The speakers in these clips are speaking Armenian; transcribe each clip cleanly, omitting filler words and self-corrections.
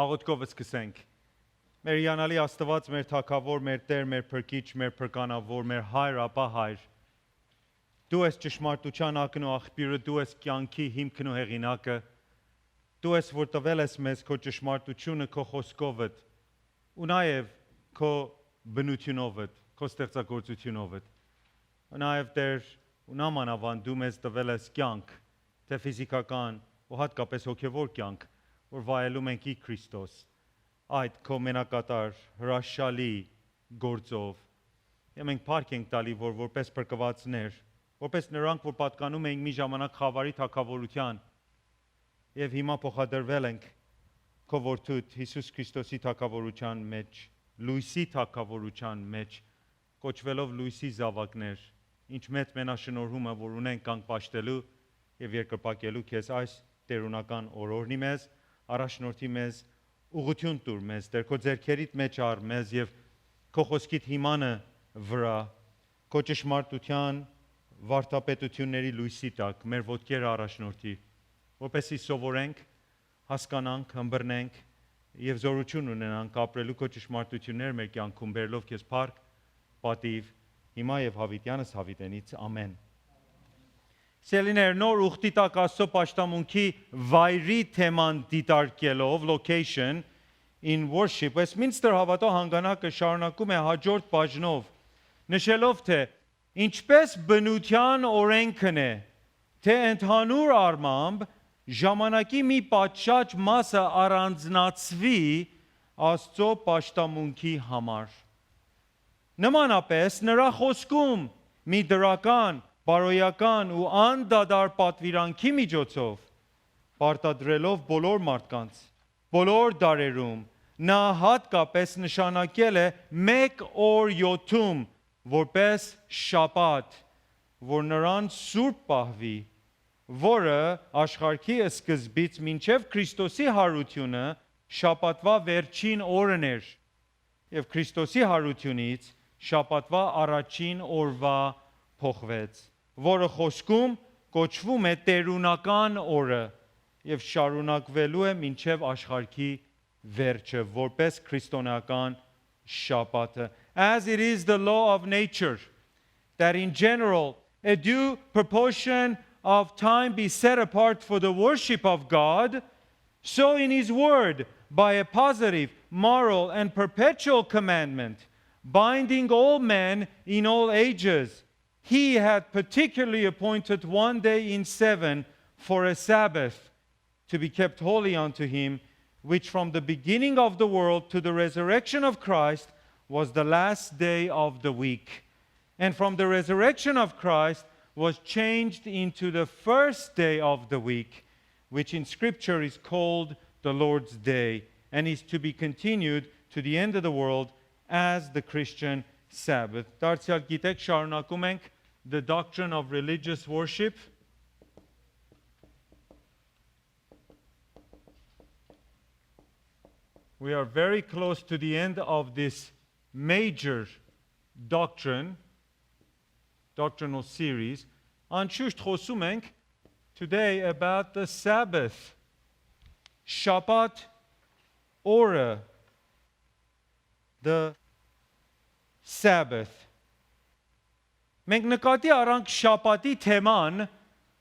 Աղոթքով սկսենք։ Մեր հիանալի Աստված, մեր Թագավոր, մեր Տեր, մեր Փրկիչ, մեր Փրկանավոր, մեր Հայր, ապա Հայր։ Դու ես ճշմարտության ակն ու աղբյուրը, դու ես կյանքի հիմքն ու հեղինակը։ Դու ես, որ տվել ես մեզ քո ճշմարտությունը, քո խոսքովդ, ու նաև քո բնությունովդ, քո ստեղծագործությունովդ։ Ու նաև Տեր, ու նամանավան դու մեզ տվել ես կյանք, թե ֆիզիկական, ու հատկապես հոգևոր կյանք, որ վայելում ենք ի Քրիստոս, այդ քո մենակատար հրաշալի գործով։ Եվ մենք փառք ենք տալի, որ որպես փրկվածներ, որպես նրանք, որ պատկանում էին մի ժամանակ խավարի թագավորության, եւ հիմա փոխադրվել ենք քո որդուդ Հիսուս Քրիստոսի թագավորության մեջ, լույսի թագավորության մեջ, կոչվելով լույսի զավակներ, ինչ մեծ մենաշնորհումը, որ ունենք կանգ պաշտելու եւ երկրպագելու քեզ այս տերունական օրորնի մեզ, առաջնորդի մեզ, ուղղություն տուր մեզ, Տեր քո ձեռքերիդ մեջ առ մեզ եւ քո խոսքիդ հիմանը վրա, քո ճշմարտության վարդապետությունների լույսի տակ, մեր ոտքերը առաջնորդի, որպեսզի սովորենք, հասկանանք, հմբռնենք եւ զորություն ունենանք ապրելու քո ճշմարտությունները մեր կյանքում, բերելով քեզ փառք, պատիվ, հիմա եւ հավիտյանս հավիտենից, ամեն։ Սելիներ, նոր ուխտի տակ Աստծո պաշտամունքի վայրի թեման դիտարկելով, location in worship, Westminster հավատո հանգանակը շարունակում է հաջորդ բաժնով, նշելով, թե ինչպես բնության օրենքն է, թե ընդհանուր առմամբ ժամանակի մի պատշաճ մասը առանձնացվի Աստծո պաշտամունքի համար։ Նմանապես նրա խոսքում մի դրական, բարոյական ու անդադար պատվիրանքի միջոցով պարտադրելով բոլոր մարդկանց, բոլոր դարերում, նա հատկապես նշանակել է մեկ օր 7-ում որպես շաբաթ, որ նրան սուրբ պահվի, որը աշխարհի սկզբից մինչև Քրիստոսի հարությունը շաբաթվա վերջին օրն էր, եւ Քրիստոսի հարությունից շաբաթվա առաջին օրվա փոխվեց, որը խոսքում կոչվում է տերունական օրը եւ շարունակվելու է մինչև աշխարհի վերջը, որպես քրիստոնեական շաբաթը. As it is the law of nature, that in general a due proportion of time be set apart for the worship of God, so in His Word, by a positive, moral, and perpetual commandment, binding all men in all ages, He had particularly appointed one day in 7 for a Sabbath to be kept holy unto Him, which from the beginning of the world to the resurrection of Christ was the last day of the week. And from the resurrection of Christ was changed into the first day of the week, which in Scripture is called the Lord's Day, and is to be continued to the end of the world as the Christian Sabbath. Դարձյալ գիտեք, շարունակում ենք the doctrine of religious worship. We are very close to the end of this major doctrinal series. Անշուշտ խոսում ենք today about the Sabbath, Shabbat order, the Sabbath. Մենք նկատի առանք շաբաթի թեման,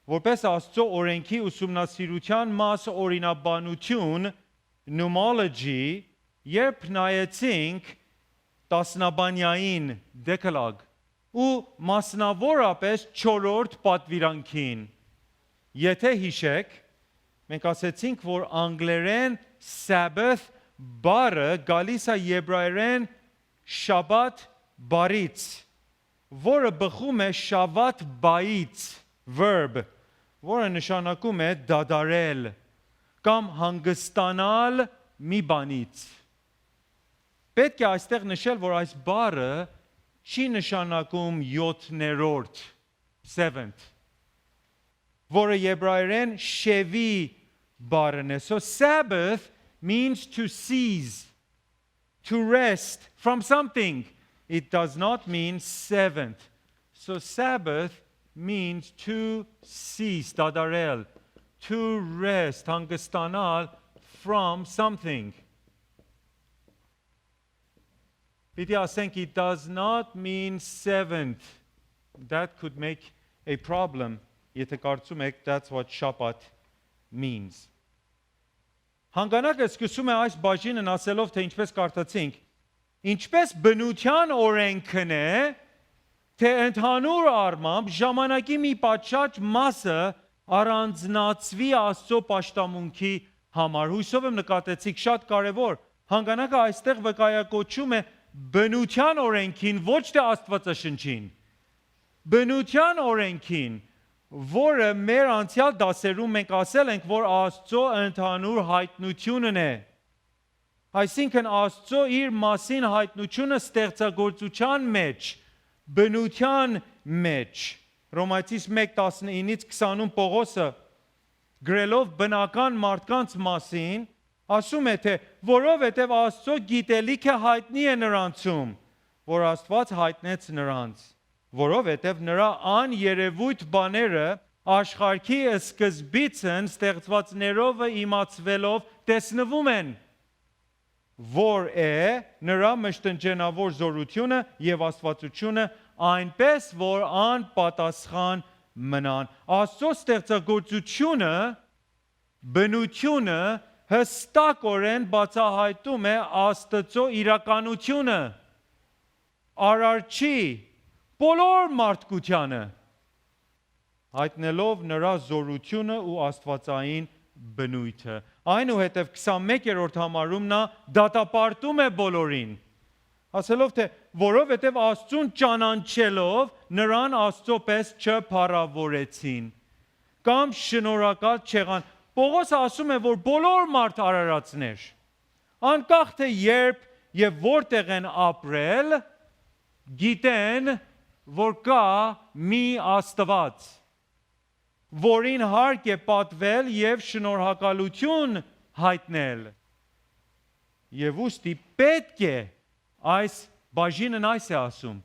որպես Աստծո օրենքի ուսումնասիրության մաս օրինաբանություն, pneumology, երբ նայեցինք տասնաբանյային decalogue ու մասնավորապես 4-րդ պատվիրանքին։ Եթե հիշեք, մենք ասեցինք, որ անգլերեն Sabbath բառը գալիս է եբրայերեն շաբաթ բառից, որը բխում է շավաթ բայից, verb, որը նշանակում է դադարել կամ հանգստանալ մի բանից։ Պետք է այստեղ նշել, որ այս բառը չի նշանակում 7-րդ, 7th, որը եբրայերեն շևի բառն է. So Sabbath means to cease, to rest from something. It does not mean 7th. So Sabbath means to cease, dadarel, to rest, hangstanal from something. Պիտի ասենք it does not mean seventh. That could make a problem. Եթե կարծում եք that's what Shabbat means. Հանգանակը սկսում է այս բաժինն ասելով, թե ինչպես կարդացինք, ինչպես բնության օրենքն է, թե ընդհանուր առմամբ ժամանակի մի պատշաճ մասը առանձնացվի Աստծո պաշտամունքի համար։ Հույսով եմ նկատեցիք, շատ կարևոր, հանգանակը այստեղ վկայակոչում է բնության օրենքին, ոչ թե Աստվածաշնչին։ Բնության օրենքին, որը մեր անցյալ դասերում մենք ասել ենք, որ Աստծո ընդհանուր հայտնությունն է։ Այսինքն Աստծո իր մասին հայտնությունը ստեղծագործության մեջ, բնության մեջ։ Ռոմայացիս 1:19-ից 20-ում Պողոսը գրելով բնական մարդկանց մասին ասում է, թե որովհետև Աստծո գիտելիքը հայտնի է նրանցում, որ Աստված հայտնեց նրանց, որովհետև նրա աներևույթ բաները աշխարհի սկզբիցն ստեղծվածներով իմացվելով տեսնվում են, որ է նրա մշտնջենավոր զորությունը եւ աստվածությունը այնպես, որ անպատասխան մնան։ Աստծո ստեղծագործությունը, բնությունը հստակորեն բացահայտում է Աստծո իրականությունը, արարչի բոլոր մարդկությանը, հայտնելով նրա զորությունը ու աստվածային բնույթը։ Այնուհետև 21-րդ համարում նա դատապարտում է բոլորին, ասելով, թե որովհետև Աստծուն ճանաչելով նրան Աստծո պես չփառավորեցին, կամ շնորհակալ չեղան։ Պողոսը ասում է, որ բոլոր մարդ արարածներ, անկախ թե երբ եւ որտեղ են ապրել, գիտեն, որ կա մի Աստված, որին հարկ է պատվել եւ շնորհակալություն հայտնել։ Եվ ուստի պետք է այս բաժինն այս է ասում,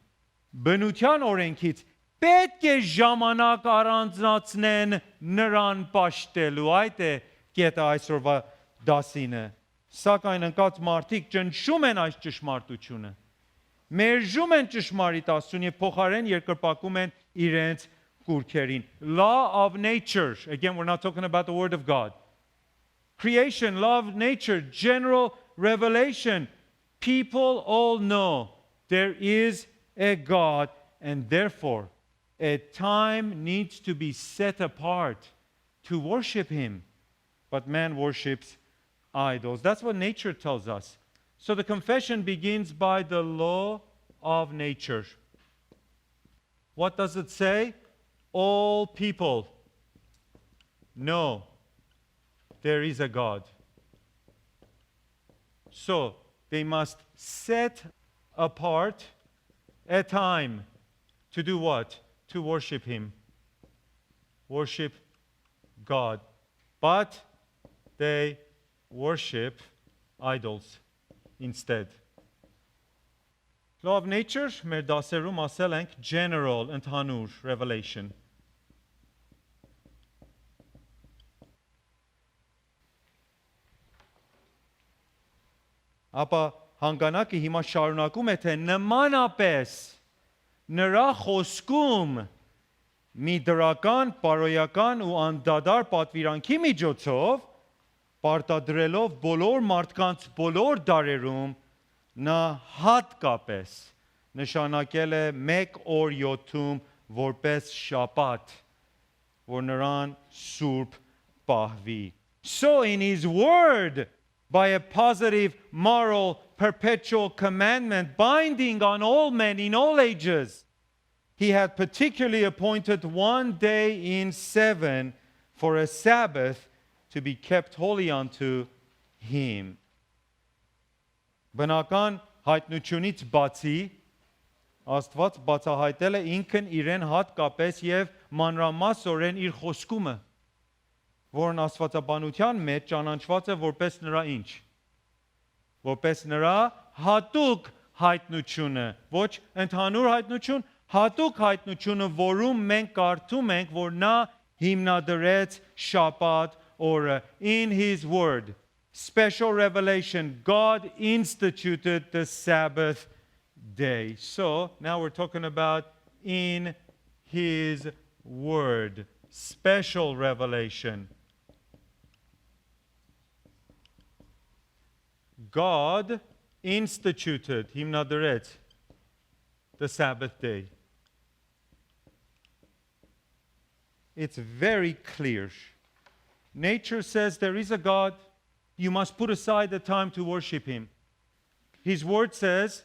բնության օրենքից պետք է ժամանակ առանձնացնեն նրան պաշտելու, այդ է կետը այսօրվա դասինը։ Սակայն ընկած մարդիկ ճնշում են այս ճշմարտությունը, մերժում են ճշմարիտ Աստծուն եւ փոխարեն երկրպագում են իրենց կուռքերին. Law of nature. Again, we're not talking about the word of God. Creation, law of nature, general revelation. People all know there is a God, and therefore a time needs to be set apart to worship Him. But man worships idols. That's what nature tells us. So the confession begins by the law of nature. What does it say? All people know there is a God. So they must set apart a time to do what? To worship Him. Worship God. But they worship idols instead. Law of nature, մեր դասերում ասել ենք general, ընդհանուր, revelation. Ապա հանգանակը հիմա շարունակում է, թե նմանապես նրա խոսքում մի դրական, պարոյական ու անդադար պատվիրանքի միջոցով պարտադրելով բոլոր մարդկանց բոլոր դարերում նա հատկապես նշանակել է մեկ օր 7-ում որպես շաբաթ, որ նրան սուրբ պահվի. So in His word, by a positive, moral, perpetual commandment binding on all men in all ages, He had particularly appointed one day in 7 for a Sabbath to be kept holy unto Him. Բնական հայտնությունից բացի Աստված բացահայտել է ինքն իրեն հատկապես եւ մանրամասորեն իր խոսքումը, որն Աստվածաբանության մեջ ճանաչված է որպես նրա ինչ? Որպես նրա հատուկ հայտնությունը, ոչ ընդհանուր հայտնություն, հատուկ հայտնությունը, որում մենք կարդում ենք, որ նա հիմնադրեց շաբաթ օրը. In His word, special revelation, God instituted the Sabbath day. So now we're talking about in His Word, special revelation. God instituted, հիմնադրեց, the Sabbath day. It's very clear. Nature says there is a God. You must put aside the time to worship Him. His Word says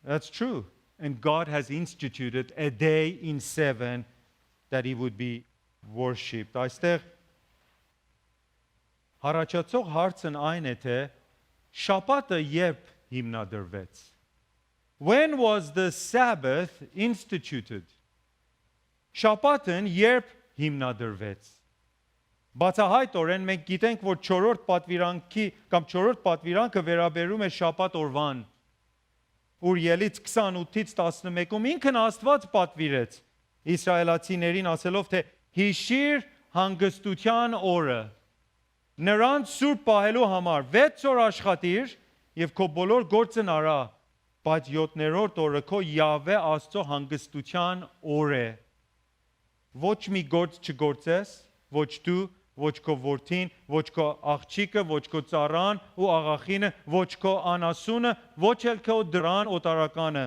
that's true. And God has instituted a day in 7 that He would be worshipped. Այստեղ հարաճացող հարցն այն է, թե շաբաթը երբ հիմնադրվեց? When was the Sabbath instituted? Շաբաթն երբ հիմնադրվեց? Բացահայտորեն մենք գիտենք, որ 4-րդ պատվիրանքի կամ 4-րդ պատվիրանքը վերաբերում է շաբաթ օրվան, ուր ելից 28-ից 11-ում ինքն Աստված պատվիրեց իսրայելացիներին ասելով, թե հիշիր հանգստության օրը, նրանց սուրբ պահելու համար 6 օր աշխատիր եւ քո բոլոր գործն արա, բայց 7-րդ օրը քո Յահվե Աստծո հանգստության օր է։ Ոչ մի գործ չգործես, ոչ դու, ոչ քո որդին, ոչ քո աղջիկը, ոչ քո ծառան ու աղախինը, ոչ քո անասունը, ոչ էլ քո դրան օտարականը,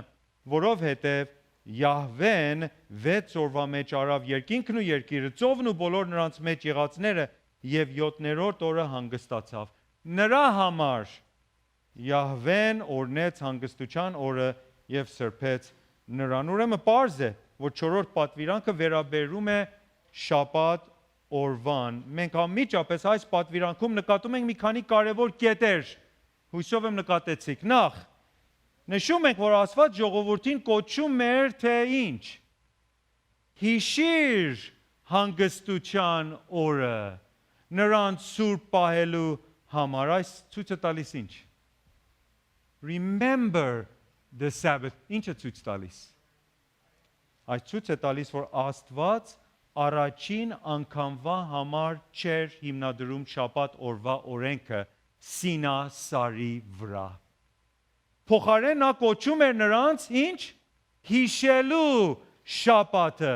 որովհետև Յահվեն 6 օրվա մեջ արավ երկինքն ու երկիրը, ծովն ու բոլոր նրանց մեջ եղածները եւ 7-րդ օրը հանգստացավ։ Նրա համար Յահվեն օրնեց հանգստության օրը եւ սրբեց նրան։ Ուրեմն պարզ է, որ 4-րդ պատվիրանքը վերաբերում է շաբաթ օրվան։ Մենք անմիջապես այս պատվիրանքում նկատում ենք մի քանի կարևոր կետեր։ Հույսով եմ նկատեցիք։ Նախ, նշում ենք, որ Աստված ժողովրդին կոչում էր, թե ինչ։ Հիշիր հանգստության օրը, նրանց սուրբ պահելու համար։ Այս ցույց է տալիս ինչ։ Remember the Sabbath. Ինչ է ցույց տալիս։ Այս ցույց է տալիս, որ Աստված առաջին անգամվա համար չէր հիմնադրում շաբաթ օրվա օրենքը Սինա սարի վրա։ Փոխարեն նա կոչում էր նրանց ինչ։ Հիշելու շաբաթը,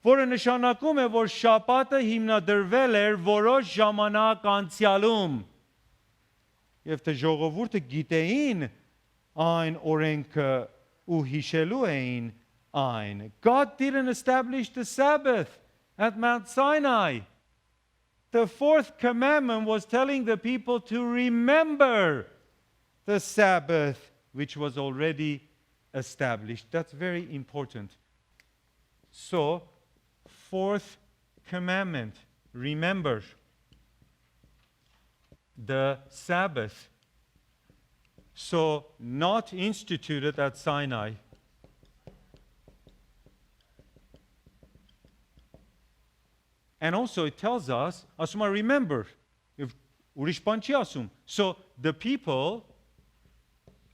որը նշանակում է, որ շաբաթը հիմնադրվել էր որոշ ժամանակ անցյալում։ Եվ թե ժողովուրդը գիտեին այն օրենքը ու հիշելու էին այն։ God didn't establish the Sabbath at Mount Sinai. The fourth commandment was telling the people to remember the Sabbath, which was already established. That's very important. So, fourth commandment, remember the Sabbath. So, not instituted at Sinai. And also it tells us, asuma remember, if ուրիշ բան չի ասում. So the people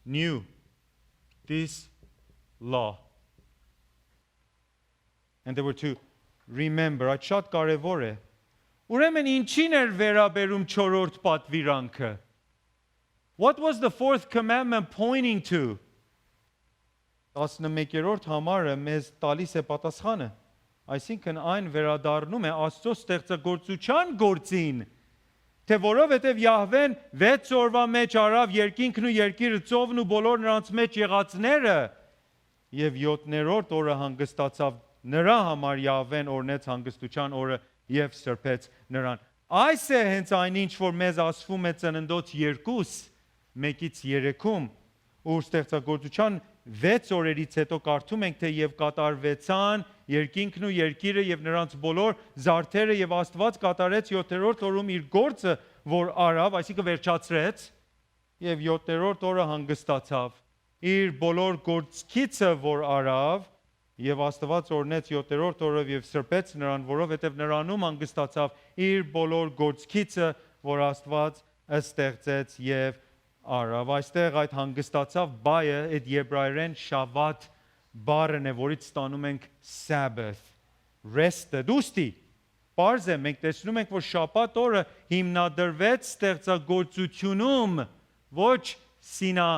knew this law. And they were to remember. Այդ շատ կարևոր է. Ուրեմն ինչին էր վերաբերում 4-րդ պատվիրանքը? What was the fourth commandment pointing to? 11-րդ համարը մեզ տալիս է պատասխանը. Այսինքն այն վերադառնում է Աստծո ստեղծագործության գործին, թե որովհետև Յահվեն 6 օրվա մեջ արավ երկինքն ու երկիրը, ծովն ու բոլոր նրանց մեջ եղածները, եւ 7-րդ օրը հանգստացավ։ Նրա համար Յահվեն օրնեց հանգստության օրը եւ սրբեց նրան։ Այս է հենց այն ինչ որ մեզ ասվում է Ծննդոց 2:1-3-ում, ուր ստեղծագործության 6 օրերից հետո կարդում ենք, թե եւ կատարվեցան երկինքն ու երկիրը եւ նրանց բոլոր զարդերը եւ Աստված կատարեց 7-րդ օրում իր գործը, որ արավ, այսինքն վերջացրեց, եւ 7-րդ օրը հանգստացավ։ Իր բոլոր գործքիցը, որ արավ, եւ Աստված օրնեց 7-րդ օրը եւ սրբեց նրան, որովհետեւ նրանում հանգստացավ իր բոլոր գործքիցը, որ Աստված ստեղծեց եւ արավ։ Այստեղ այդ հանգստացավ բայը այդ եբրայերեն շավաթ բառն է, որից ստանում ենք Sabbath, rested։ Ուստի, պարզ է, մենք տեսնում ենք, որ շաբաթ օրը հիմնադրվեց ստեղծագործությունում, ոչ Սինա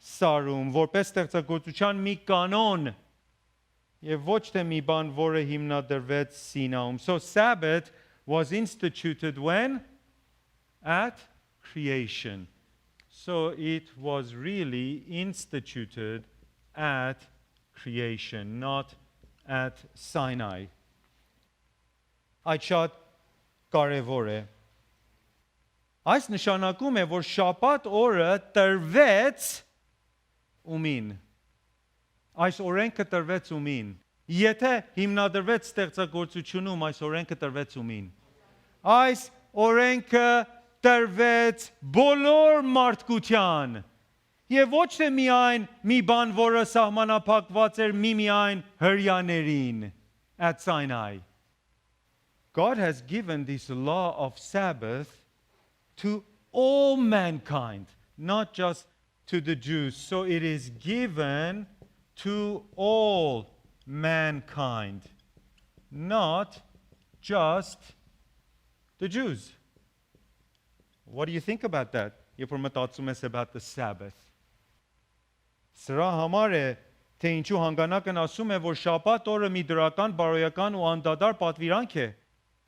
սարում, որպես ստեղծագործության մի կանոն եւ ոչ թե մի բան, որը հիմնադրվեց Սինայում. So Sabbath was instituted when? At creation. So it was really instituted at creation, not at Sinai. Այդ շատ կարևոր է. Այս նշանակում է, որ շաբաթ օրը տրվեց ումին. Այս օրենքը տրվեց ումին. Եթե հիմնադրվեց ստեղծագործությունում, այս օրենքը տրվեց ումին. Այս օրենքը տրվեց բոլոր մարդկության. Եվ ոչ թե միայն մի բան, որը սահմանափակված էր միմիայն հրյաներին at Sinai. God has given this law of Sabbath to all mankind, not just to the Jews. So it is given to all mankind, not just the Jews. What do you think about that? Երբ մտածում ես about the Sabbath. Սրա համար է, թե ինչու հանգանակն ասում է, որ շաբաթ օրը մի դրական, բարոյական ու անդադար պատվիրանք է,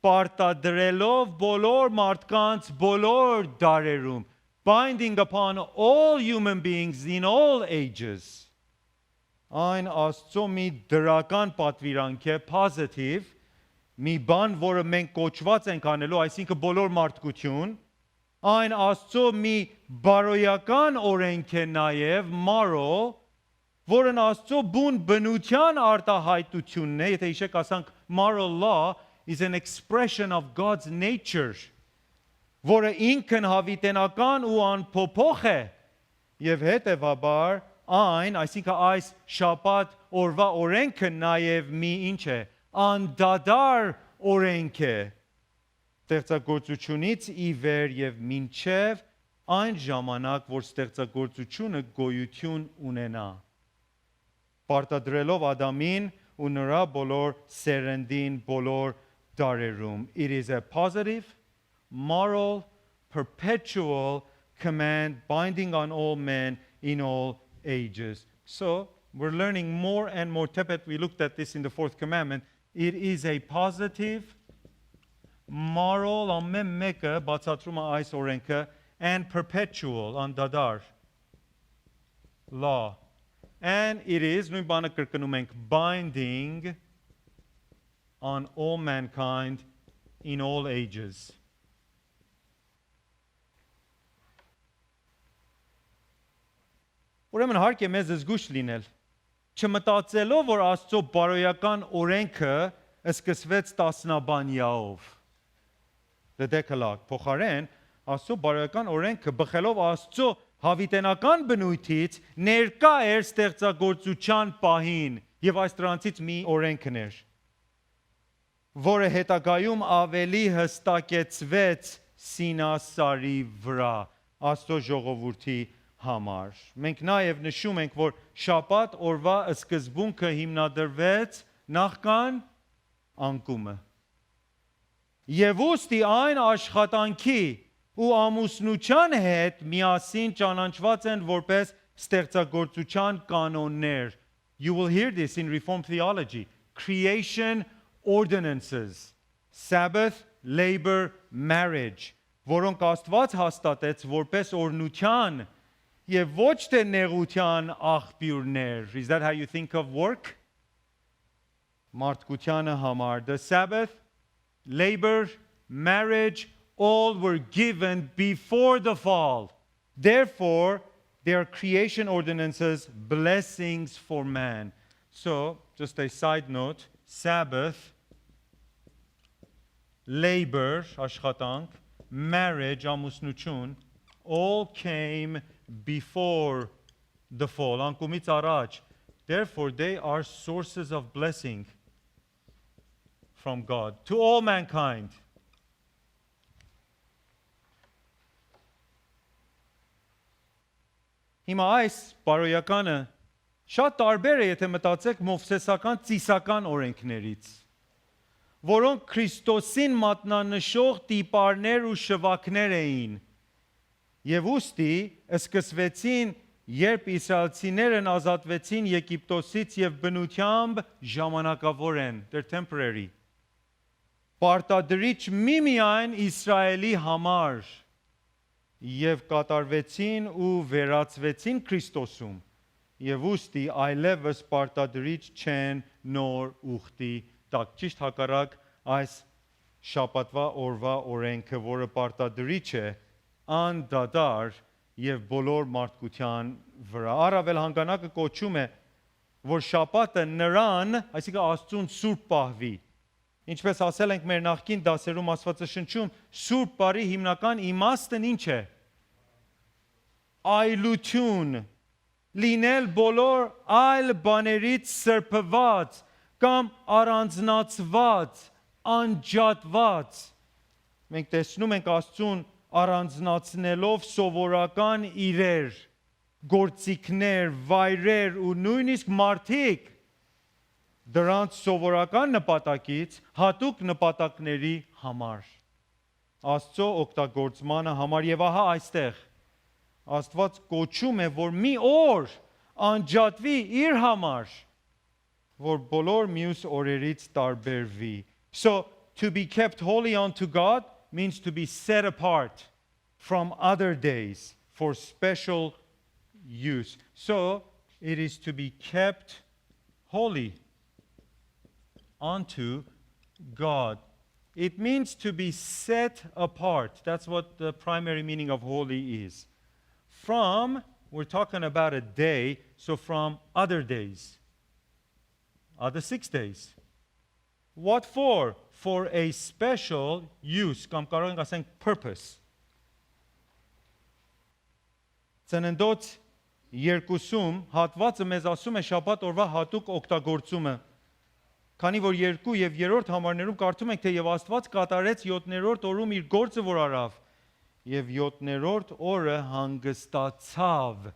պարտադրելով բոլոր մարդկանց բոլոր դարերում, binding upon all human beings in all ages. Այն Աստծո մի դրական պատվիրանք է, positive, մի բան, որը մենք կոչված ենք անելու, այսինքն բոլոր մարդկություն, այն Աստծո մի բարոյական օրենք է նաև, moral, որն Աստծո բուն բնության արտահայտությունն է, եթե իշեք ասանք moral law is an expression of God's nature, որը ինքն հավիտենական ու անփոփոխ է, եւ հետեւաբար այն, այսինքն այս շաբաթ օրվա օրենքը նաև մի ինչ է, անդադար օրենք է, ստեղծագործությունից ի վեր եւ մինչեւ այն ժամանակ, որ ստեղծագործությունը գոյություն ունենա, պարտադրելով Ադամին ու նրա բոլոր սերնդին բոլոր դարերում. It is a positive, moral, perpetual command binding on all men in all ages. So, we're learning more and more. We looked at this in the fourth commandment. It is a positive, moral, ամեն մեկը բացատրում է այս օրենքը, and perpetual, անդադար, law. And it is, նույն բանը կրկնում ենք, binding on all mankind in all ages. Ուրեմն հարկ է մեզ զգուշ լինել, չմտածելով, որ Աստծո բարոյական օրենքը սկսվեց տասնաբանյաով. The Decalogue, փոխարեն, Աստծո բարոյական օրենքը բխելով Աստծո հավիտենական բնույթից ներկա էր ստեղծագործության պահին եւ այս դրանցից մի օրենքն էր, որը հետագայում ավելի հստակեցվեց Սինասարի վրա Աստծո ժողովրդի համար. Մենք նաև նշում ենք, որ շաբաթ օրվա սկզբունքը հիմնադրվեց նախքան անկումը. Եվ ուստի այն աշխատանքի ու ամուսնության հետ միասին ճանաչված են որպես ստեղծագործության կանոններ. You will hear this in Reformed Theology. Creation ordinances, Sabbath, labor, marriage, որոնք Աստված հաստատեց որպես օրնության եւ ոչ թե նեղության աղբյուրներ. Is that how you think of work? Մարդկությանը համար. The Sabbath, labor, marriage, all were given before the fall. Therefore, they are creation ordinances, blessings for man. So, just a side note, Sabbath, labor, աշխատանք, marriage, ամուսնություն, all came before the fall. Անկումից առաջ. Therefore, they are sources of blessing from God to all mankind. Հիմա այս բարոյականը շատ տարբեր է, եթե մտածեք մովսեսական ծիսական օրենքներից, որոնք Քրիստոսին մատնանշող տիպարներ ու շվակներ էին, եւ ուստի սկսվեցին երբ իսրայելցիներն ազատվեցին Եգիպտոսից եւ բնությամբ ժամանակավոր են, they're temporary. Պարտադրիչ միմիայն Իսրայելի համար եւ կատարվեցին ու վերածվեցին Քրիստոսում եւ ուստի այլևս պարտադրիչ չեն նոր ուխտի տակ ճիշտ հակառակ այս շաբաթվա օրվա օրենքը որը պարտադրիչ է անդադար եւ բոլոր մարդկության վրա առավել հանգանակը կոչում է որ շաբաթը նրան այսինքն Աստծուն սուրբ պահվի ինչպես ասել ենք մեր նախկին դասերում Աստվածաշնչում սուրբ բառի հիմնական իմաստն ինչ է այլություն լինել բոլոր այլ բաներից սրբված կամ առանձնացված անջատված մենք տեսնում ենք Աստծուն առանձնացնելով սովորական իրեր գործիքներ վայրեր ու նույնիսկ մարդիկ դրանց սովորական նպատակից հատուկ նպատակների համար Աստծո օգտագործմանը համար եւ ահա այստեղ Աստված կոչում է որ մի օր անջատվի իր համար որ բոլոր մյուս օրերից տարբերվի So to be kept holy unto God means to be set apart from other days for special use So it is to be kept holy unto God. It means to be set apart. That's what the primary meaning of holy is. From, we're talking about a day, so from other days. Other 6 days. What for? For a special use. Կամ կարող ենք ասենք purpose. Ծննդոց երկուսում հատվածը մեզ ասում է շաբաթ օրվա հատուկ օգտագործումը. Քանի որ 2 եւ 3-րդ համարներում կարդում ենք թե եւ Աստված կատարեց 7-րդ օրում իր գործը որ արավ եւ 7-րդ օրը հանգստացավ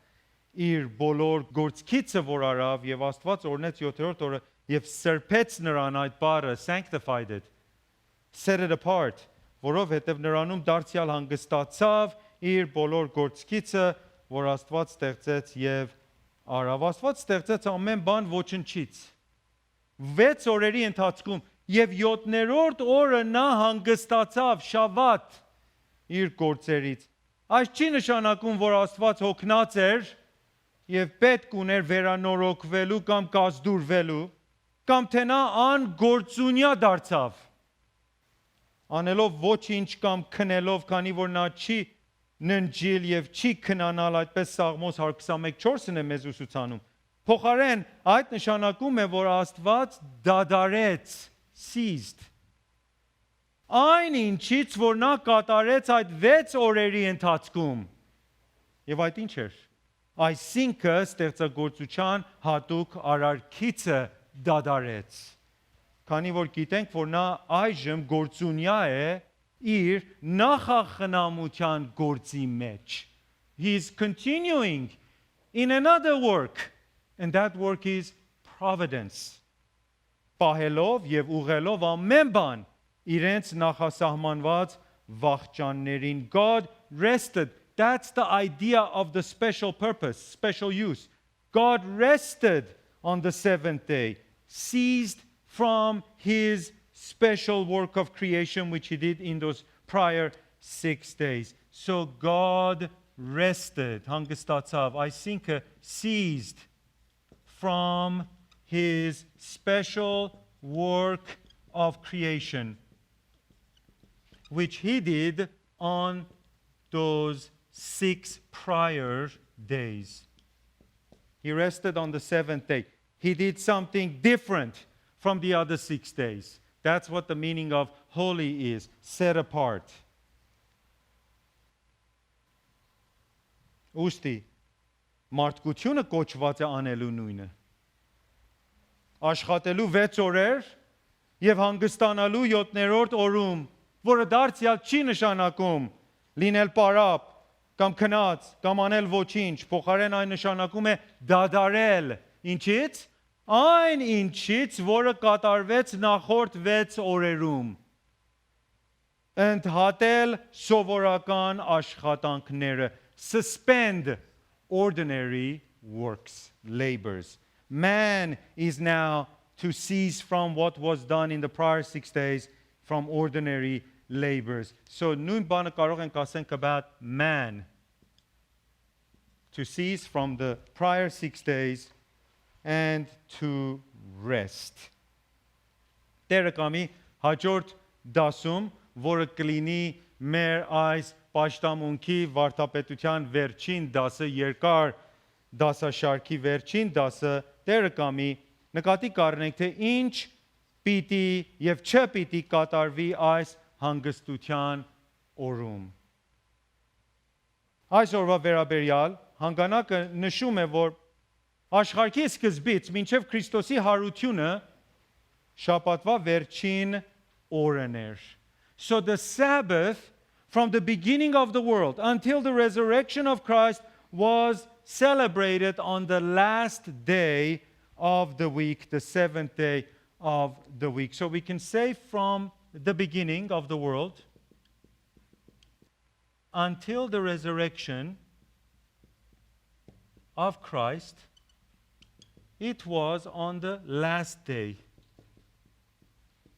իր բոլոր գործքիցը որ արավ եւ Աստված օրնեց 7-րդ օրը եւ սրբեց նրան այդ բառը sanctified it set it apart որովհետեւ նրանում դարձյալ հանգստացավ իր բոլոր գործքիցը որ Աստված ստեղծեց եւ արավ Աստված ստեղծեց ամեն բան ոչնչից 6 օրերի ընթացքում եւ 7-րդ օրը նա հանգստացավ շաբաթ իր գործերից այս չի նշանակում որ Աստված հոգնած էր եւ պետք ուներ վերանորոգվելու կամ կազդուրվելու կամ թե նա անգործունյա դարձավ անելով ոչինչ կամ քնելով քանի որ նա չի ննջիլ եւ չի քնանալ այդպես Սաղմոս 121:4-ն է մեզ ուսուցանում Փոխարեն այդ նշանակում է, որ Աստված դադարեց, ceased. Այն ինչից, որ նա կատարեց այդ 6 օրերի ընթացքում։ Եվ այդ ինչ էր։ Այսինքն ստեղծագործության հատուկ արարքիցը դադարեց։ Քանի որ գիտենք, որ նա այժմ գործունյա է իր նախախնամության գործի մեջ։ He is continuing in another work. And that work is providence. Պահելով եւ ուղղելով ամեն բան իրենց նախասահմանված վախճաններին. God rested. That's the idea of the special purpose, special use. God rested on the 7th day, ceased from his special work of creation which he did in those prior 6 days. So God rested. Հանգստացավ, այսինքն ceased from his special work of creation, which he did on those 6 prior days. He rested on the 7th day. He did something different from the other 6 days. That's what the meaning of holy is, set apart. Ուստի մարդկությունը կոչված է անելու նույնը։ Աշխատելու 6 օրեր եւ հանգստանալու 7-րդ օրում, որը դարձյալ չի նշանակում լինել պարապ կամ քնած կամ անել ոչինչ, փոխարեն այն նշանակում է դադարել։ Ինչից? Այն ինչից, որը կատարվեց նախորդ 6 օրերում։ Ընդհատել սովորական աշխատանքները, suspend ordinary works, labors. Man is now to cease from what was done in the prior 6 days, from ordinary labors. So նույն բանը կարող ենք ասենք about man, to cease from the prior 6 days and to rest. Տերը կամի հաջորդ դասում, որը կլինի մեր այս պաշտամունքի վարդապետության վերջին դասը, երկար դասաշարքի վերջին դասը, Տերը կամի նկատի կառնենք, թե ինչ պիտի եւ չպիտի կատարվի այս հանգստության օրում։ Այս օրվա վերաբերյալ հանգանակը նշում է, որ աշխարհի սկզբից մինչև Քրիստոսի հարությունը շաբաթվա վերջին օրն էր. So the Sabbath from the beginning of the world until the resurrection of Christ was celebrated on the last day of the week, the seventh day of the week. So we can say from the beginning of the world until the resurrection of Christ, it was on the last day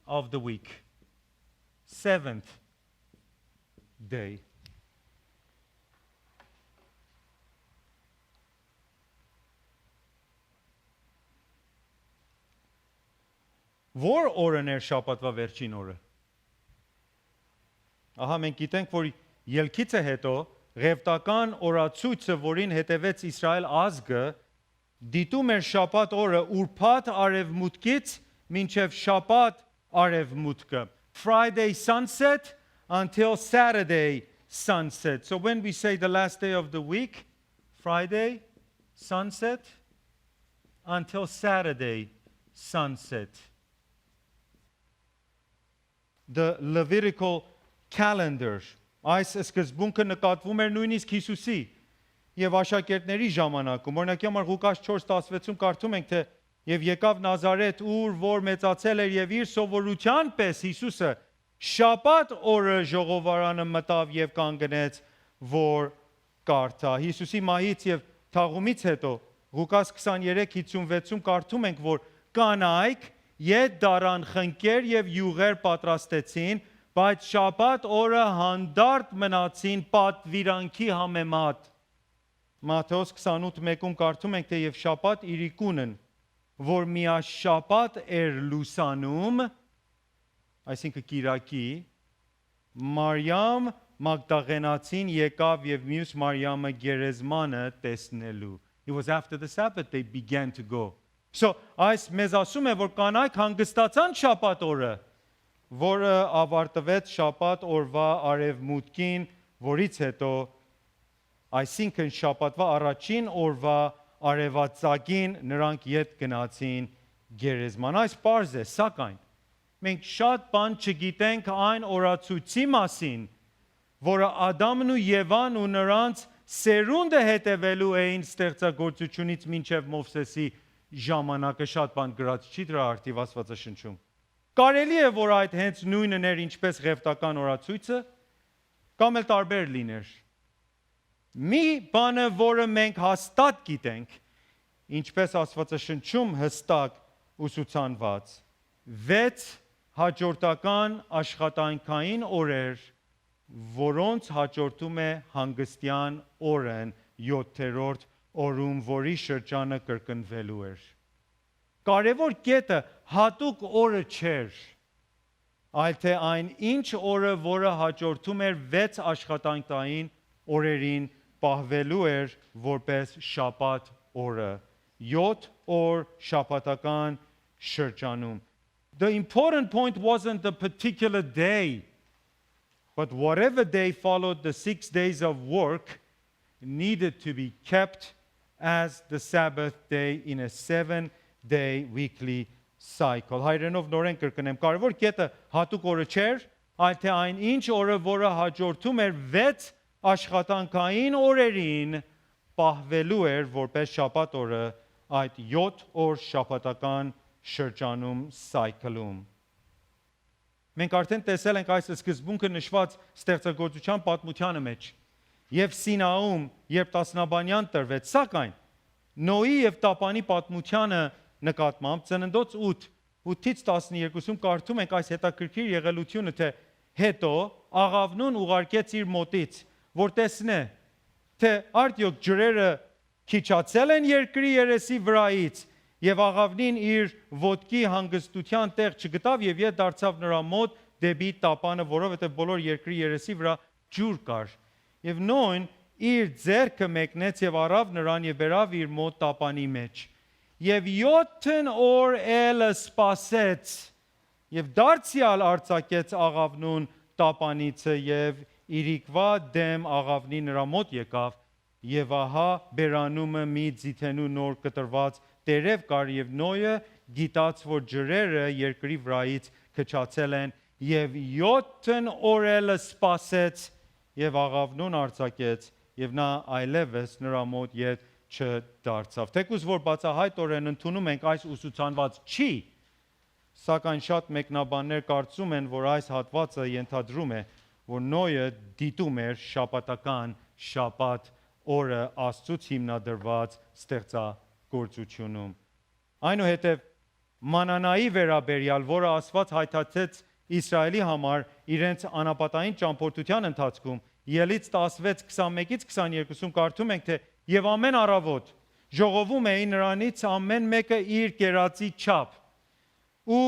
of the week, seventh day. Որ օրն էր շաբաթվա վերջին օրը։ Ահա մենք գիտենք, որ ելքից հետո ղևտական օրացույցը, որին հետևեց Իսրայել ազգը, դիտում էր շաբաթ օրը ուրբաթ արևմուտքից մինչև շաբաթ արևմուտքը. Friday sunset until Saturday sunset. So when we say the last day of the week, Friday sunset until Saturday sunset. The Levitical calendar. Այս սկզբունքը նկատվում էր նույնիսկ Հիսուսի եւ աշակերտների ժամանակում։ Օրինակ համար Ղուկաս 4:16-ում կարդում ենք, թե եւ եկավ Նազարեթ, ուր որ մեծացել էր եւ իր սովորության պես Հիսուսը շաբաթ օրը ժողովարանը մտավ եւ կանգնեց, որ կարդա։ Հիսուսի մահից եւ թաղումից հետո Ղուկաս 23:56-ում կարդում ենք, որ կանայք ետ դարան խնկեր եւ յուղեր պատրաստեցին, բայց շաբաթ օրը հանդարտ մնացին պատվիրանքի համեմատ։ Մատթեոս 28:1-ում կարդում ենք, թե եւ շաբաթ իրիկունն, որ միաշաբաթ էր լուսանում, այսինքն Կիրակի, Մարիամ Մագդաղենացին եկավ եւ մյուս Մարիամը գերեզմանը տեսնելու. It was after the Sabbath they began to go. So այս մեզ ասում է, որ կանայք հանգստացան շաբաթ օրը, որը ավարտվեց շաբաթ օրվա արևմուտքին, որից հետո, այսինքն շաբաթվա առաջին օրվա արևածագին նրանք ետ գնացին գերեզման։ Այս պարզ է, սակայն մենք շատ բան չգիտենք այն օրացույցի մասին, որը Ադամն ու Եվան ու նրանց սերունդը հետևելու էին ստեղծագործությունից մինչև Մովսեսի ժամանակը, շատ բան գրած չի դրա արդիվ Աստվածաշնչում։ Կարելի է, որ այդ հենց նույնն էր ինչպես ղևտական օրացույցը, կամ էլ տարբեր լիներ։ Մի բանը, որը մենք հաստատ գիտենք, ինչպես Աստվածաշնչում հստակ ուսուցանված, 6 հաջորդական աշխատանքային օրեր, որոնց հաջորդում է հանգստյան օրն 7-րդ օրում, որի շրջանը կրկնվելու էր։ Կարևոր կետը հատուկ օրը չէր, այլ թե այն ինչ օրը, որը հաջորդում էր 6 աշխատանքային օրերին, պահվելու էր որպես շաբաթ օրը, 7 օր շաբաթական շրջանում։ The important point wasn't the particular day, but whatever day followed the 6 days of work needed to be kept as the Sabbath day in a 7-day weekly cycle. Հայրենով նորեն կրկնեմ, կարևոր կետը հատուկ օրը չէր, այլ թե այն ինչ օրը, որը հաջորդում էր 6 աշխատանքային օրերին, պահվելու էր որպես շաբաթ օրը այդ 7 օր շաբաթական շրջանում cycle-ում։ Մենք արդեն տեսել ենք այս սկզբունքը նշված ստեղծագործության պատմությանը մեջ։ եւ Սինաում, երբ տասնաբանյան տրվեց, սակայն Նոյի եւ Տապանի պատմությանը նկատմամբ ծննդոց 8-ից 12-ում կարդում ենք այս հետաքրքիր եղելությունը, թե հետո աղավնուն ուղարկեց իր մոտից, որ տեսնե, թե արդյոք ջրերը քիչացել են երկրի երեսի վրայից, եւ աղավնին իր ոտքի հանգստության տեղ չգտավ եւ ետ դարձավ նրա մոտ դեպի Տապանը, որովհետեւ բոլոր երկրի երեսի վրա ջուր կար։ Եվ Նոյն իր ձեռքը մեկնեց եւ առավ նրան եւ բերավ իր մոտ Տապանի մեջ։ Եվ 7 օր էլ սպասեց եւ դարձյալ արձակեց աղավնուն Տապանիցը եւ իրիկվա դեմ աղավնի նրա մոտ եկավ եւ ահա բերանումը մի ձիթենու նոր կտրված տերև կար եւ Նոյը գիտած որ ջրերը երկրի վրայից քչացել են եւ 7 օր էլ սպասեց եւ աղավնուն արձակեց եւ նա այլևս նրա մոտ ետ չդարձավ։ Թեկուզ որ բացահայտորեն ընդունում ենք այս ուսուցանված չի, սակայն շատ մեկնաբաններ կարծում են, որ այս հատվածը ենթադրում է, որ Նոյը դիտում էր շաբաթական շաբաթ օրը Աստծուց հիմնադրված ստեղծագործությունում։ Այնուհետև մանանայի վերաբերյալ, որը Աստված հայտարարեց Իսրայելի համար իրենց անապատային ճամփորդության ընթացքում, Ելից 16:21-ից 22-ում կարդում ենք, թե եւ ամեն առավոտ ժողովում էին նրանից ամեն մեկը իր կերածի չափ ու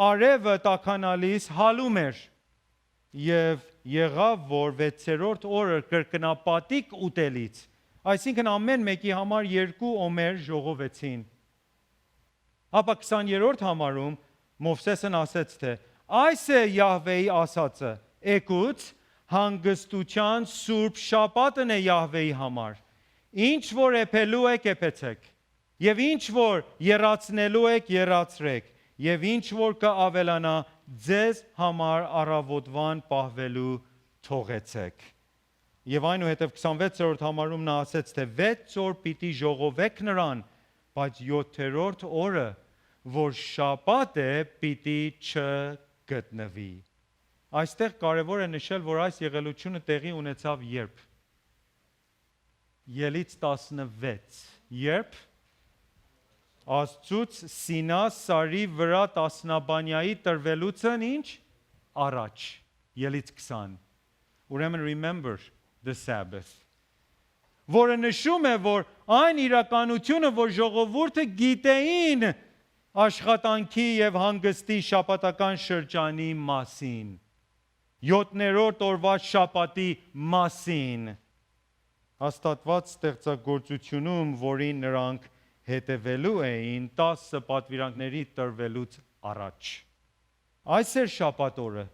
արևը տաքանալիս հալում էր եւ եղավ որ 6-րդ օրը կրկնապատիկ ուտելից, այսինքն ամեն մեկի համար 2 օմեր ժողովեցին։ Ապա 20-րդ համարում Մովսեսն ասեց, թե այս է Յահվեի ասածը, եկուց հանգստության սուրբ շաբաթն է Յահվեի համար, ինչ որ էփելու եք էփեցեք, եւ ինչ որ եռացնելու եք եռացրեք, եւ ինչ որ կավելանա ձեզ համար առավոտվան պահվելու թողեցեք։ Եվ այնուհետև 26-րդ համարում նա ասեց, թե 6 օր պիտի ժողովեք նրան, բայց 7-րդ օրը, որ շաբաթ է, պիտի չգտնվի։ Այստեղ կարևոր է նշել, որ այս եղելությունը տեղի ունեցավ երբ։ Ելից 16, երբ Աստծուց Սինա սարի վրա տասնաբանյայի տրվելուցն ինչ առաջ, ելից 20։ Ուրեմն remember the Sabbath։ Որը նշում է, որ այն իրականությունը, որ ժողովուրդը գիտեին աշխատանքի եւ հանգստի շաբաթական շրջանի մասին, 7-րդ օրվա շաբաթի մասին, հաստատված ստեղծագործությունում, որին նրանք հետևելու էին 10 պատվիրանքների տրվելուց առաջ։ Այս էր շաբաթ օրը,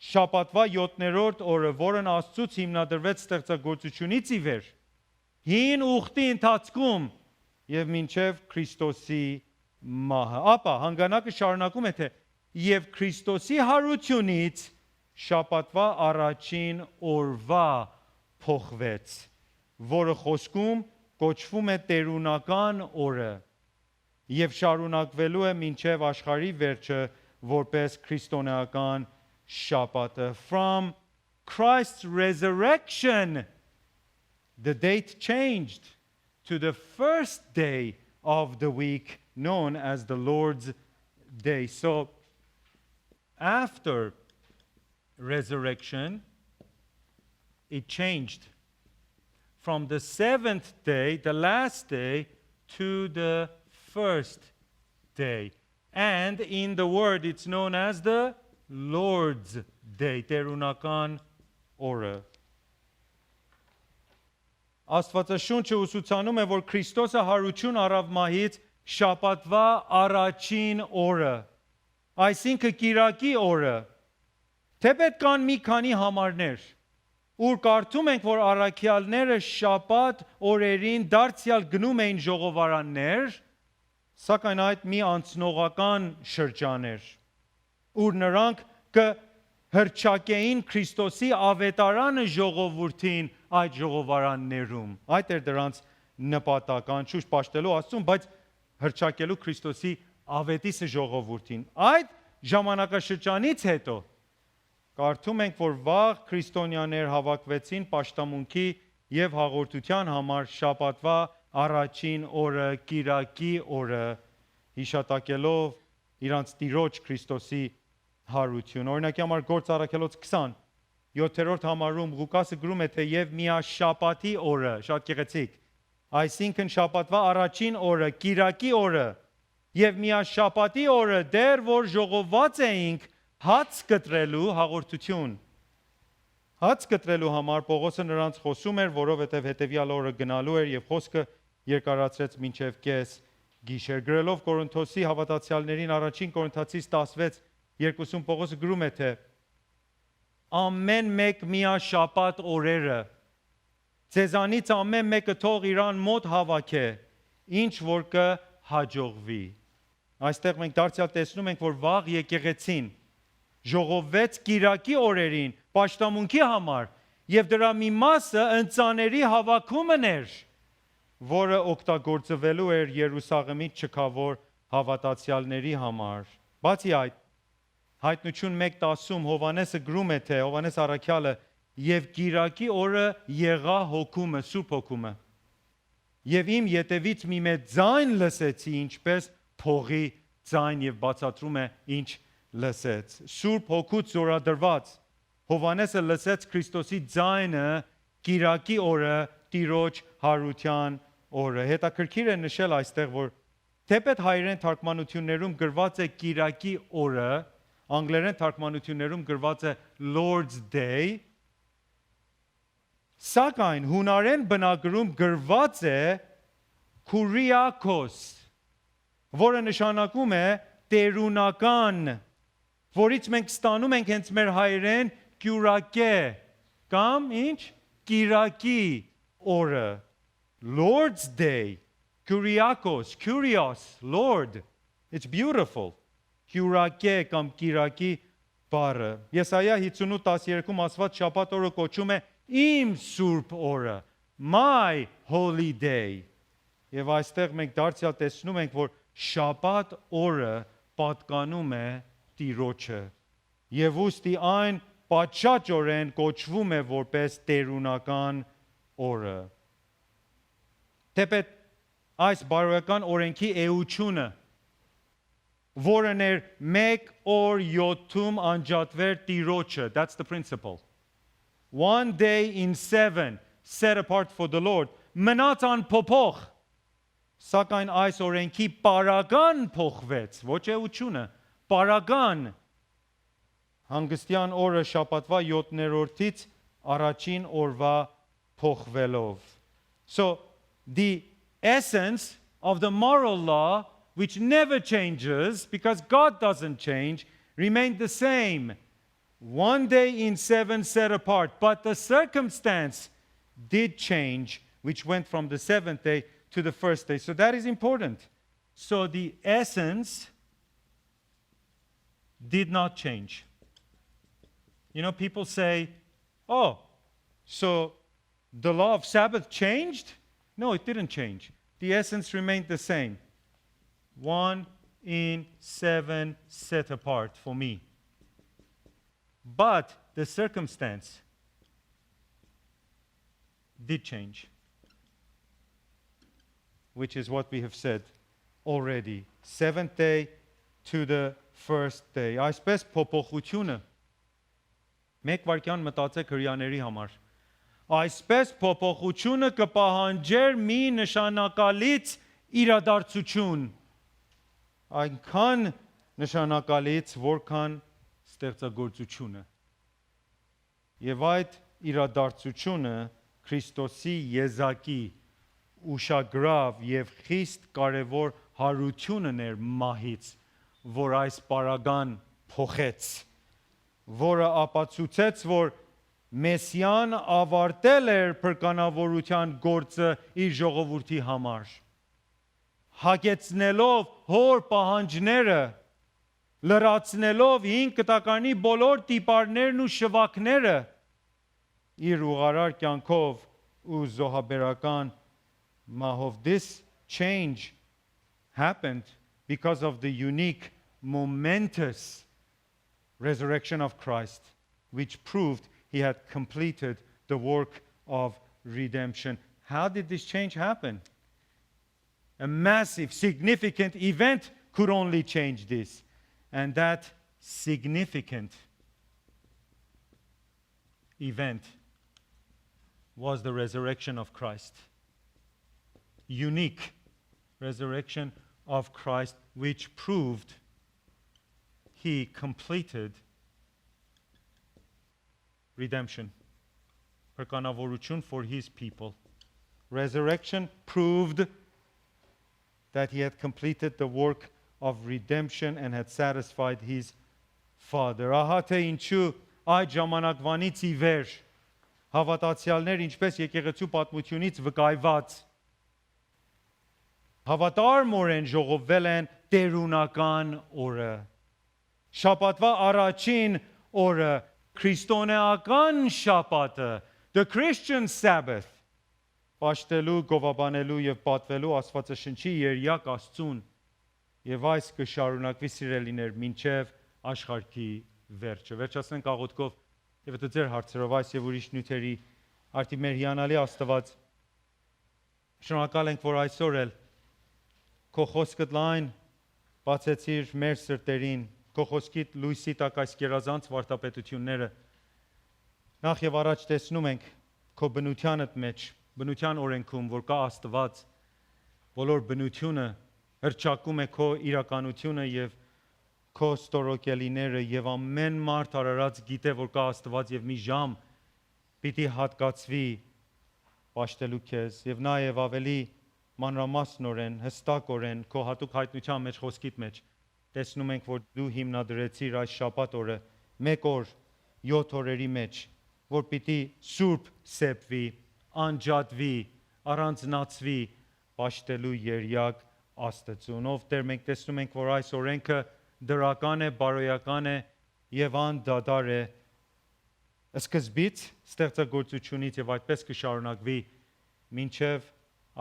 շաբաթվա 7-րդ օրը, որն Աստծուց հիմնադրվեց ստեղծագործությունից ի վեր, հին ուխտի ընթացքում եւ մինչեւ Քրիստոսի մահը։ Ապա հանգանակը շարունակում է, թե եւ Քրիստոսի հարությունից շաբաթվա առաջին օրվա փոխվեց, որը խոսքում կոչվում է տերունական օրը եւ շարունակվելու է մինչեւ աշխարհի վերջը որպես քրիստոնեական շաբաթը։ From Christ's resurrection, the date changed to the first day of the week known as the Lord's Day. So after resurrection, it changed from the 7th day, the last day, to the first day. And in the word, it's known as the Lord's Day, Կրօնական օրը։ Աստվածաշունչը ուսուցանում է, որ Քրիստոսը հարություն առավ մահից շաբաթվա առաջին օրը, այսինքն կիրակի օրը, թե պետք կան մի քանի համարներ, ուր կարդում ենք, որ առաքյալները շաբաթ օրերին դարձյալ գնում էին ժողովարաններ, սակայն այդ մի անցնողական շրջան էր, ուր նրանք կհռչակեին Քրիստոսի ավետարանը ժողովրդին այդ ժողովարաններում։ Այդ էր դրանց նպատակը, անշուշտ պաշտելու Աստծուն, բայց հռչակելու Քրիստոսի ավետիսը ժողովրդին։ Այդ ժամանակաշրջանից հետո կարդում ենք, որ վաղ քրիստոնյաներ հավաքվեցին պաշտամունքի եւ հաղորդության համար շաբաթվա առաջին օրը, կիրակի օրը, հիշատակելով իրանց Տիրոջ Քրիստոսի հարություն։ Օրինակի համար Գործ առաքելոց 20 7-րդ համարում Ղուկասը գրում է, թե եւ միաշաբաթի օրը, շատ գեղեցիկ, այսինքն շաբաթվա առաջին օրը, կիրակի օրը եւ միաշաբաթի օրը դեռ որ ժողոված էինք հաց կտրելու հաղորդություն։ Հաց կտրելու համար Պողոսը նրանց խոսում էր, որովհետև հետևյալ օրը գնալու էր եւ խոսքը երկարացրեց մինչև կես գիշեր։ Գրելով Կորինթոսի հավատացյալներին առաջին Կորինթացիս 16:2 Պողոսը գրում է, թե ամեն մեկ միաշաբաթ օրերը ձեզանից ամեն մեկը թող իրան մոտ հավաքե, ինչ որ կհաջողվի։ Այստեղ մենք դարձյալ տեսնում ենք, որ վաղ եկեղեցին ժողովվեց կիրակի օրերին պաշտամունքի համար եւ դրա մի մասը ընծաների հավաքումն էր, որը օգտագործվելու էր Երուսաղեմի չքավոր հավատացյալների համար։ Բացի այդ, Հայտնություն 1:10 Հովանեսը գրում է, թե Հովանես առաքյալը եւ կիրակի օրը եղա հոգումը, Սուրբ հոգումը։ Եվ իմ ետևից մի մեծ ձայն լսեցի, ինչպես փողի ձայն, եւ բացատրում է ինչ լսեց։ Սուրբ հոգուց զորադրված Հովանեսը լսեց Քրիստոսի ձայնը կիրակի օրը, Տիրոջ հարության օրը։ Հետաքրքիր է նշել այստեղ, որ թեպետ հայերեն թարգմանություններում գրված է կիրակի օրը, անգլերեն թարգմանություններում գրված է Lord's Day, սակայն հունարեն բնագրում գրված է Kyriakos, որը նշանակում է տերունական, որից մենք ստանում ենք հենց մեր հայերեն կյուրակե կամ ինչ կիրակի օրը, Lord's Day, Kyriakos, Kyrios, Lord, it's beautiful, կյուրակե կամ կիրակի բառը։ Եսայա 58:12 ասված շաբաթ օրը կոչում է իմ սուրբ օրը, my holy day։ Եվ այստեղ մենք դարձյալ տեսնում ենք, որ շաբաթ օրը պատկանում է Տիրոջը։ Եվ ուստի այն պատշաճորեն կոչվում է որպես տերունական օրը։ Թեպետ այս բարոյական օրենքի էությունը, որն էր մեկ օր 7-ում անջատվեր Տիրոջը, that's the principle. One day in 7 set apart for the Lord, մնաց անփոփոխ, սակայն այս օրենքի պարագան փոխվեց, ոչ էությունը, պարագան, հանգստյան օրը շաբաթվա 7-րդից առաջին օրվա փոխվելով։ So the essence of the moral law, which never changes because God doesn't change, remained the same. One day in 7 set apart, but the circumstance did change, which went from the 7th day to the first day. So that is important. So the essence did not change. You know, people say, oh, so the law of Sabbath changed? No, it didn't change. The essence remained the same. 1 in 7 set apart for me. But the circumstance did change, which is what we have said already. 7th day to the first day. Այսպես փոփոխությունը մեկ վարքյան մտածեք հրյաների համար։ Այսպես փոփոխությունը կպահանջեր մի նշանակալից իրադարձություն, այնքան նշանակալից, որքան ստեղծագործությունը։ Եվ այդ իրադարձությունը Քրիստոսի եզակի ուշագրավ եւ խիստ կարևոր հարությունն էր մահից, որ այս պարագան փոխեց, որը ապացուցեց, որ Մեսիան ավարտել էր փրկանավորության գործը իր ժողովրդի համար, հագեցնելով հոր պահանջները, լրացնելով 5 կտականի բոլոր տիպարներն ու շվակները իր ուղարար կյանքով ու զոհաբերական մահով. This change happened because of the unique, momentous resurrection of Christ. which proved he had completed the work of redemption. How did this change happen? A massive, significant event could only change this. And that significant event was the resurrection of Christ. Unique resurrection of Christ, which proved he completed redemption. Փրկանավորություն for his people. Resurrection proved that he had completed the work of redemption and had satisfied his Father. Ահա թե ինչու այդ ժամանակվանից ի վեր հավատացյալներ ինչպես եկեղեցու պատմությունից վկայված հավատարմորեն ժողովվել են տերունական օրը։ Շաբաթվա առաջին օրը, քրիստոնեական շաբաթը, the Christian Sabbath, պաշտելու, գովաբանելու եւ պատվելու Աստվածաշնչի երյակ Աստծուն եւ այս կշարունակվի սիրելիներ մինչեւ աշխարհի վերջը։ Վերջացնենք աղոթքով եւ հետո ձեր հարցերով այս եւ ուրիշ նյութերի արդի մեր հիանալի Աստված շնորհակալ ենք, որ այսօր էլ քո խոսքդ լայն բացեցիր մեր սրտերին, քո խոսքիդ լույսի տակ այս գերազանց վարդապետությունները նախ եւ առաջ տեսնում ենք քո բնությանդ մեջ, բնության օրենքում, որ կա Աստված, բոլոր բնությունը հրճակում է քո իրականությունը եւ քո ստորոկելիները եւ ամեն մարդ արարած գիտե, որ կա Աստված եւ մի ժամ պիտի հատկացվի պաշտելու քեզ եւ նաեւ ավելի մանրամասնորեն, հստակորեն քո հատուկ հայտնության մեջ, խոսքիդ մեջ տեսնում ենք, որ դու հիմնադրեցիր այս շաբաթ օրը 1 օր 7 օրերի մեջ, որ պիտի սուրբ սեպվի, անջատվի, առանձնացվի պաշտելու երյակ Աստծուն։ Ով Տեր, մենք տեսնում ենք, որ այս օրենքը դրական է, բարոյական է եւ անդադար է սկզբից ստեղծագործությունից եւ այդպես կշարունակվի մինչեւ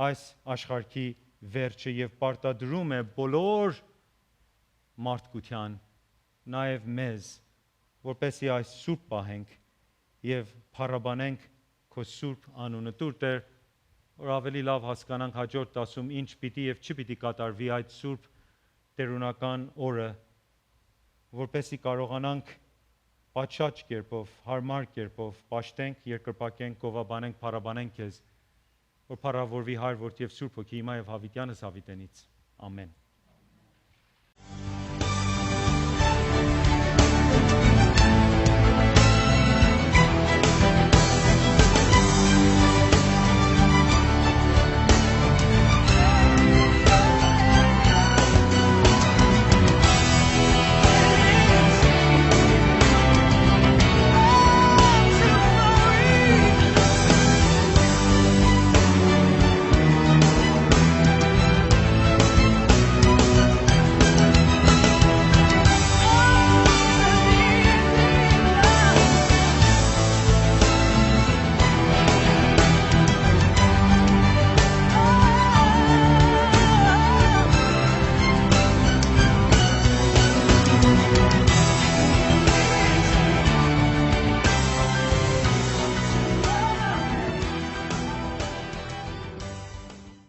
այս աշխարհի վերջը եւ պարտադրում է բոլոր մարդկության, նաեւ մեզ, որպեսզի այս սուրբ պահենք եւ փառաբանենք քո սուրբ անունը։ Տուր Տեր, որ ավելի լավ հասկանանք հաջորդ դասում ինչ պիտի եւ չպիտի կատարվի այդ սուրբ տերունական օրը, որպեսզի կարողանանք պատշաճ կերպով, հարմար կերպով պաշտենք, երկրպագենք, գովաբանենք, փառաբանենք քեզ, որ փառավորվի Հայր, Որդի եւ Սուրբ Հոգի հիմա եւ հավիտյանս հավիտենից։ Ամեն։